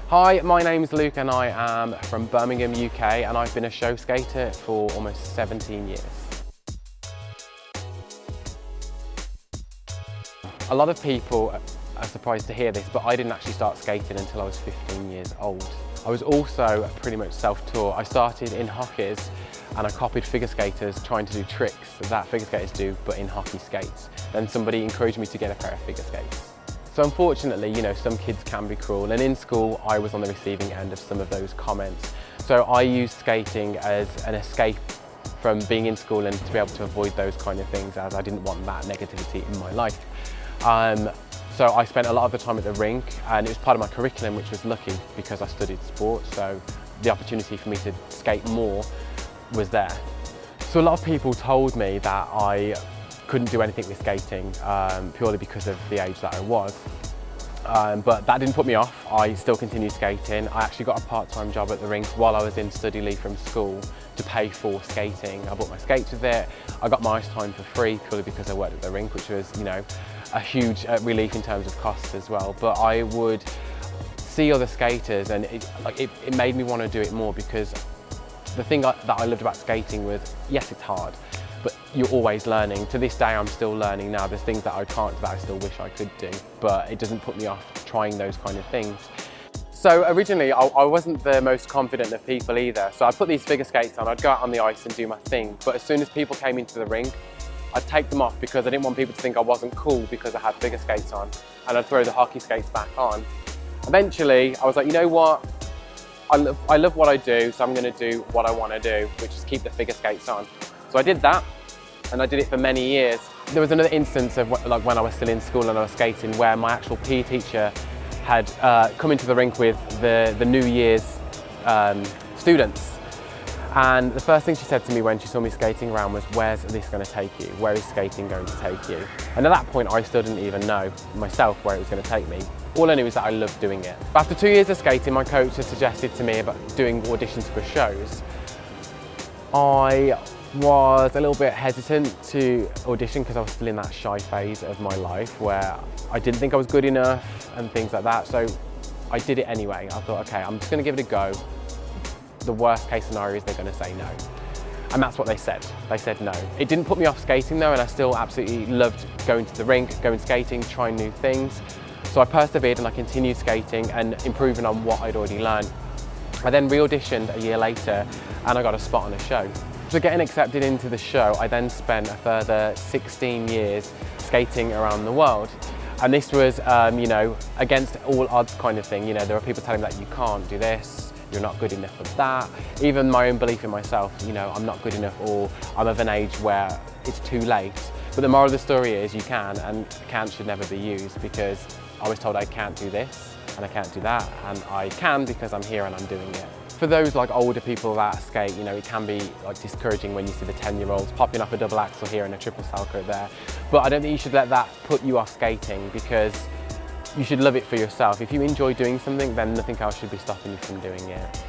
Hi, my name's Luke and I am from Birmingham, UK, and I've been a show skater for almost 17 years. A lot of people are surprised to hear this, but I didn't actually start skating until I was 15 years old. I was also pretty much self-taught. I started in hockeys and I copied figure skaters trying to do tricks that figure skaters do, but in hockey skates. Then somebody encouraged me to get a pair of figure skates. So unfortunately, some kids can be cruel, and in school I was on the receiving end of some of those comments. So I used skating as an escape from being in school and to be able to avoid those kind of things, as I didn't want that negativity in my life. So I spent a lot of the time at the rink, and it was part of my curriculum, which was lucky because I studied sport, so the opportunity for me to skate more was there. So a lot of people told me that I couldn't do anything with skating purely because of the age that I was. But that didn't put me off. I still continued skating. I actually got a part-time job at the rink while I was in study leave from school to pay for skating. I bought my skates with it. I got my ice time for free purely because I worked at the rink, which was, a huge relief in terms of costs as well. But I would see other skaters, and it made me want to do it more, because the thing that I loved about skating was, yes, it's hard, but you're always learning. To this day, I'm still learning now. There's things that I can't that I still wish I could do, but it doesn't put me off trying those kind of things. So originally, I wasn't the most confident of people either. So I'd put these figure skates on, I'd go out on the ice and do my thing. But as soon as people came into the rink, I'd take them off because I didn't want people to think I wasn't cool because I had figure skates on, and I'd throw the hockey skates back on. Eventually, I was like, you know what? I love what I do, so I'm going to do what I want to do, which is keep the figure skates on. So I did that, and I did it for many years. There was another instance of when I was still in school and I was skating, where my actual PE teacher had come into the rink with the New Year's students. And the first thing she said to me when she saw me skating around was, "Where's this going to take you? Where is skating going to take you?" And at that point, I still didn't even know myself where it was going to take me. All I knew is that I loved doing it. After 2 years of skating, my coach had suggested to me about doing auditions for shows. I was a little bit hesitant to audition because I was still in that shy phase of my life where I didn't think I was good enough and things like that. So I did it anyway. I thought, okay, I'm just going to give it a go. The worst case scenario is they're going to say no. And that's what they said. They said no. It didn't put me off skating though, and I still absolutely loved going to the rink, going skating, trying new things. So I persevered and I continued skating and improving on what I'd already learned. I then re-auditioned a year later and I got a spot on a show. So getting accepted into the show, I then spent a further 16 years skating around the world. And this was, against all odds kind of thing. There were people telling me that you can't do this, you're not good enough for that. Even my own belief in myself, I'm not good enough, or I'm of an age where it's too late. But the moral of the story is you can, and can't should never be used, because I was told I can't do this and I can't do that, and I can because I'm here and I'm doing it. For those older people that skate, it can be discouraging when you see the 10-year-olds popping off a double axel here and a triple salchow there. But I don't think you should let that put you off skating, because you should love it for yourself. If you enjoy doing something, then nothing else should be stopping you from doing it.